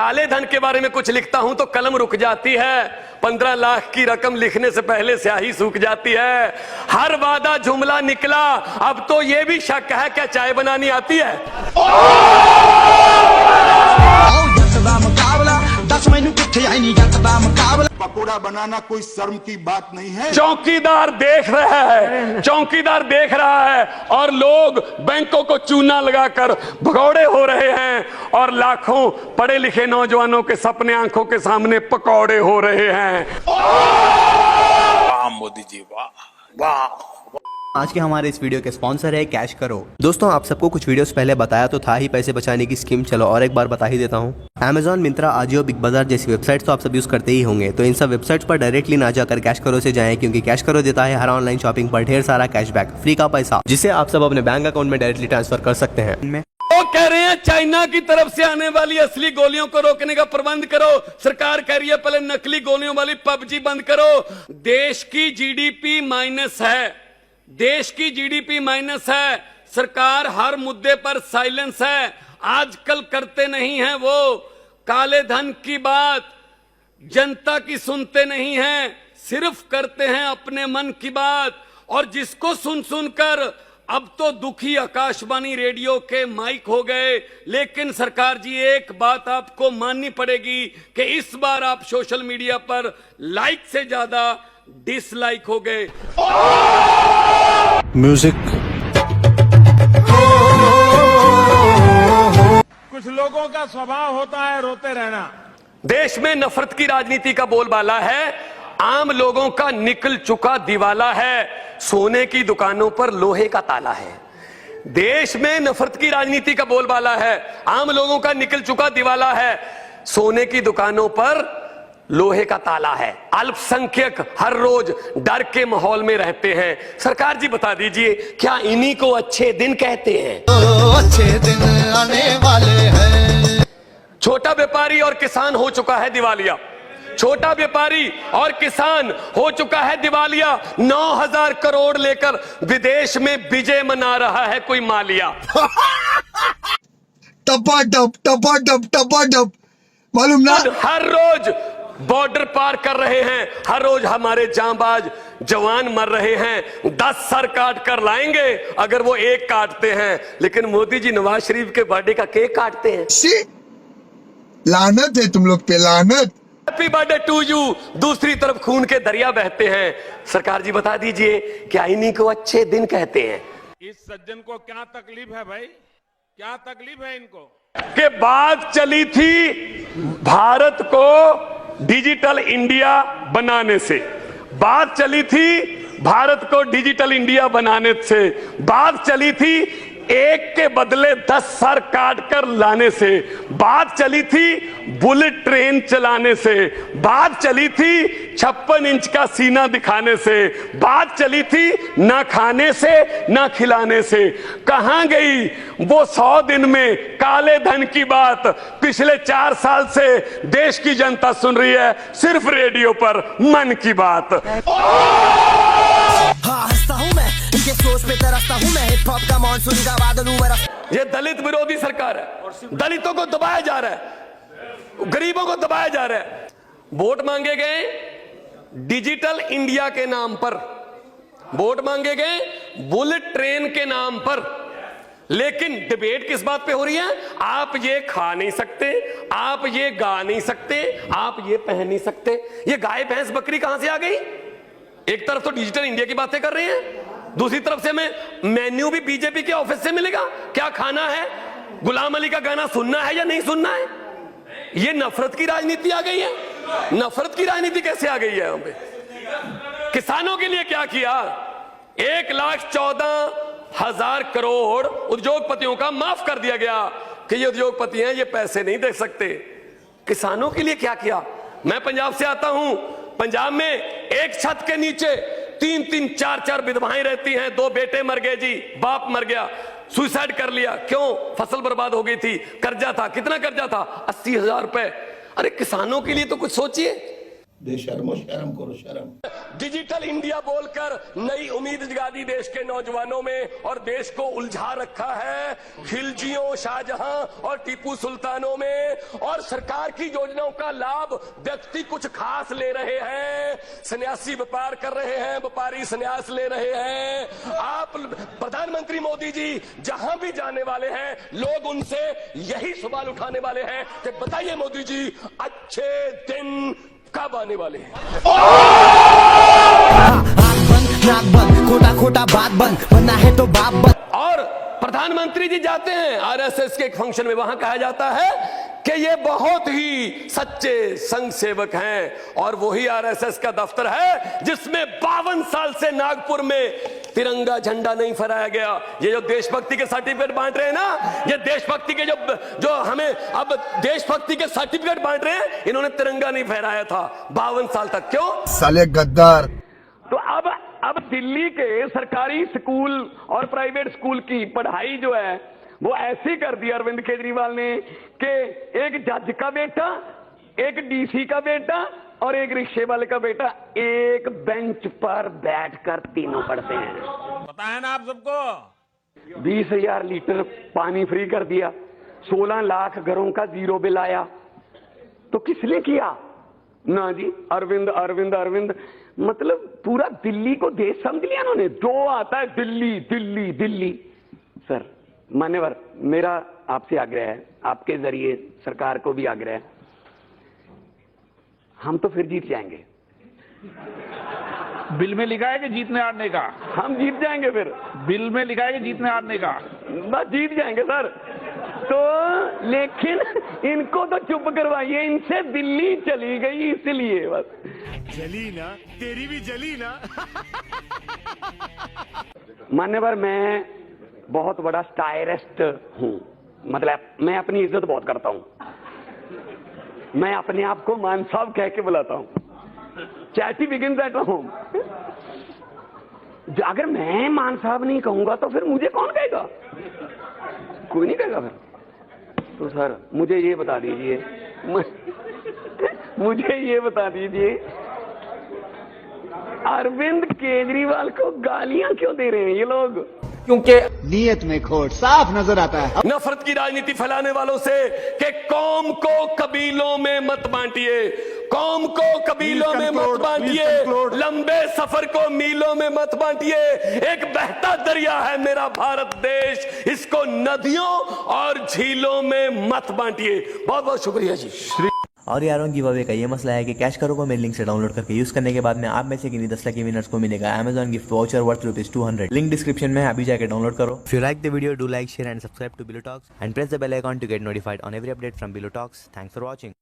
काले धन के बारे में कुछ लिखता हूं तो कलम रुक जाती है, 15 लाख की रकम लिखने से पहले स्याही सूख जाती है। हर वादा जुमला निकला, अब तो ये भी शक है क्या चाय बनानी आती है। पकोड़ा बनाना कोई शर्म की बात नहीं है। चौकीदार देख रहा है, चौकीदार देख रहा है और लोग बैंकों को चूना लगाकर भगौड़े हो रहे हैं और लाखों पढ़े लिखे नौजवानों के सपने आंखों के सामने पकौड़े हो रहे हैं। वाह मोदी जी, वाह वाह। आज के हमारे इस वीडियो के स्पॉन्सर है कैश करो। दोस्तों, आप सबको कुछ वीडियोस पहले बताया तो था ही पैसे बचाने की स्कीम, चलो और एक बार बता ही देता हूँ। Amazon, मिंत्रा, आजियो, बिग बाजार जैसी वेबसाइट तो आप सब यूज करते ही होंगे, तो इन सब वेबसाइट्स पर डायरेक्टली ना जाकर कैश करो से जाएं, क्योंकि कैश करो देता है हर ऑनलाइन शॉपिंग पर ढेर सारा कैशबैक, फ्री का पैसा, जिसे आप सब अपने बैंक अकाउंट में डायरेक्टली ट्रांसफर कर सकते हैं। वो कह रहे हैं चाइना की तरफ से आने वाली असली गोलियों को रोकने का प्रबंध करो। सरकार कह रही है पहले नकली गोलियों वाली पबजी बंद करो। देश की जीडीपी माइनस है, देश की जीडीपी माइनस है। सरकार हर मुद्दे पर साइलेंस है। आजकल करते नहीं हैं वो काले धन की बात, जनता की सुनते नहीं हैं, सिर्फ करते हैं अपने मन की बात। और जिसको सुन सुनकर अब तो दुखी आकाशवाणी रेडियो के माइक हो गए। लेकिन सरकार जी, एक बात आपको माननी पड़ेगी कि इस बार आप सोशल मीडिया पर लाइक से ज्यादा डिसलाइक हो गए। म्यूजिक। कुछ लोगों का स्वभाव होता है रोते रहना। देश में नफरत की राजनीति का बोलबाला है, आम लोगों का निकल चुका दिवाला है, सोने की दुकानों पर लोहे का ताला है। देश में नफरत की राजनीति का बोलबाला है, आम लोगों का निकल चुका दिवाला है, सोने की दुकानों पर लोहे का ताला है। अल्पसंख्यक हर रोज डर के माहौल में रहते हैं। सरकार जी बता दीजिए, क्या इन्हीं को अच्छे दिन कहते हैं? अच्छे दिन आने वाले हैं। छोटा व्यापारी और किसान हो चुका है दिवालिया, छोटा व्यापारी और किसान हो चुका है दिवालिया। 9,000 करोड़ लेकर विदेश में विजय मना रहा है कोई मालिया। टपा मालूम ना, हर रोज बॉर्डर पार कर रहे हैं, हर रोज हमारे जांबाज जवान मर रहे हैं। 10 सर काट कर लाएंगे अगर वो एक काटते हैं, लेकिन मोदी जी नवाज शरीफ के बर्थडे का केक काटते हैं। लानत है तुम लोग पे, लानत। Happy birthday to you. दूसरी तरफ खून के दरिया बहते हैं। सरकार जी बता दीजिए, क्या इन्हीं को अच्छे दिन कहते हैं? इस सज्जन को क्या तकलीफ है भाई, क्या तकलीफ है इनको? के बात चली थी भारत को डिजिटल इंडिया बनाने से, बात चली थी भारत को डिजिटल इंडिया बनाने से, बात चली थी एक के बदले 10 सर काट कर लाने से, बात चली थी बुलेट ट्रेन चलाने से, बात चली थी 56 इंच का सीना दिखाने से, बात चली थी ना खाने से ना खिलाने से। कहां गई वो 100 दिन में काले धन की बात? पिछले 4 साल से देश की जनता सुन रही है सिर्फ रेडियो पर मन की बात। हाँ, हंसता हूँ मैं, इनके सोच पे तरसता हूँ मैं, हिप हॉप का मॉनसून का बादल हूँ मेरा। ये दलित विरोधी सरकार है, दलितों को दबाया जा रहा है, गरीबों को दबाया जा रहा है। वोट मांगे गए डिजिटल इंडिया के नाम पर, वोट मांगे गए बुलेट ट्रेन के नाम पर, लेकिन डिबेट किस बात पे हो रही है? आप ये खा नहीं सकते, आप ये गा नहीं सकते, आप ये पहन नहीं सकते। ये गाय भैंस बकरी कहां से आ गई? एक तरफ तो डिजिटल इंडिया की बातें कर रहे हैं, दूसरी तरफ से हमें मेन्यू भी बीजेपी के ऑफिस से मिलेगा। क्या खाना है, गुलाम अली का गाना सुनना है या नहीं सुनना है? ये नफरत की राजनीति आ गई है। नफरत की राजनीति कैसे आ गई है यहाँ पे? किसानों के लिए क्या किया? 1,14,000 करोड़ उद्योगपतियों का माफ कर दिया गया कि ये उद्योगपति हैं, ये पैसे नहीं दे सकते। किसानों के लिए क्या किया? मैं पंजाब से आता हूं, पंजाब में एक छत के नीचे 3-3, 4-4 विधवाएं रहती हैं। 2 बेटे मर गए जी, बाप मर गया, सुसाइड कर लिया। क्यों? फसल बर्बाद हो गई थी, कर्जा था। कितना कर्जा था? 80,000 रुपए। अरे किसानों के लिए तो कुछ सोचिए। बेशर्मो, शर्म करो, शर्म। डिजिटल इंडिया बोलकर नई उम्मीद जगा दी देश के नौजवानों में और देश को उलझा रखा है खिलजियों, शाहजहां और टीपू सुल्तानों में। और और सरकार की योजनाओं का लाभ व्यक्ति कुछ खास ले रहे हैं, सन्यासी व्यापार कर रहे हैं, व्यापारी सन्यास ले रहे हैं। आप प्रधानमंत्री मोदी जी जहां भी जाने वाले हैं, लोग उनसे यही सवाल उठाने वाले हैं कि बताइए मोदी जी, अच्छे दिन कब आने वाले हैं? आँख बंद नाक बंद खोटा खोटा बात बंद बनना है तो बाप बंद। और प्रधानमंत्री जी जाते हैं आरएसएस के एक फंक्शन में, वहां कहा जाता है कि ये बहुत ही सच्चे संघ सेवक हैं और वही आरएसएस का दफ्तर है जिसमें 52 साल से नागपुर में तिरंगा झंडा नहीं फहराया गया। ये जो देशभक्ति के सर्टिफिकेट बांट रहे हैं ना, ये देशभक्ति के जो हमें अब देशभक्ति के सर्टिफिकेट बांट रहे हैं, इन्होंने तिरंगा नहीं फहराया था 52 साल तक। क्यों? साले गद्दार। तो अब दिल्ली के सरकारी स्कूल और प्राइवेट स्कूल की पढ़ाई जो है वो ऐसी कर दी अरविंद केजरीवाल ने कि एक जज का बेटा, एक डीसी का बेटा और एक रिक्शे वाले का बेटा एक बेंच पर बैठकर तीनों पढ़ते हैं। पता है ना आप सबको? 20,000 लीटर पानी फ्री कर दिया, 16 लाख घरों का जीरो बिल आया। तो किसने किया? ना जी, अरविंद अरविंद अरविंद। मतलब पूरा दिल्ली को देश समझ लिया उन्होंने। जो आता है दिल्ली दिल्ली दिल्ली। सर मान्यवर, मेरा आपसे आग्रह है, आपके जरिए सरकार को भी आग्रह है, हम तो फिर जीत जाएंगे। बिल में लिखा है कि जीतने हारने का? हम जीत जाएंगे फिर। बिल में लिखा है कि जीतने हारने का? बस जीत जाएंगे सर। तो लेकिन इनको तो चुप करवाइए, इनसे दिल्ली चली गई इसलिए बस। जली ना, तेरी भी जली ना। मान्यवर, मैं बहुत बड़ा स्टायरिस्ट हूं, मतलब मैं अपनी इज्जत बहुत करता हूं। मैं अपने आप को मान साहब कह के बुलाता हूं। Chatty begins at home. अगर मैं मान साहब नहीं कहूंगा तो फिर मुझे कौन कहेगा? कोई नहीं कहेगा फिर। तो सर मुझे ये बता दीजिए, मुझे ये बता दीजिए, अरविंद केजरीवाल को गालियां क्यों दे रहे हैं ये लोग? क्योंकि नीयत में खोट साफ नजर आता है। नफरत की राजनीति फैलाने वालों से कि कौम को कबीलों में मत बांटिए, कौम को कबीलों में मत बांटिए, लंबे सफर को मीलों में मत बांटिए। एक बहता दरिया है मेरा भारत देश, इसको नदियों और झीलों में मत बांटिए। बहुत बहुत शुक्रिया जी। और यारों गिव अवे का ये मसला है कि कैश करो को मेरे लिंक से डाउनलोड करके यूज करने के बाद में आप में से किन्हीं 10 लकी विनर्स को मिलेगा Amazon gift voucher worth ₹200। Link description में, अभी जाके डाउनलोड करो। If you like the video, do like, share and subscribe to Below Talks and press the bell icon to get notified on every update from Below Talks. Thanks for watching.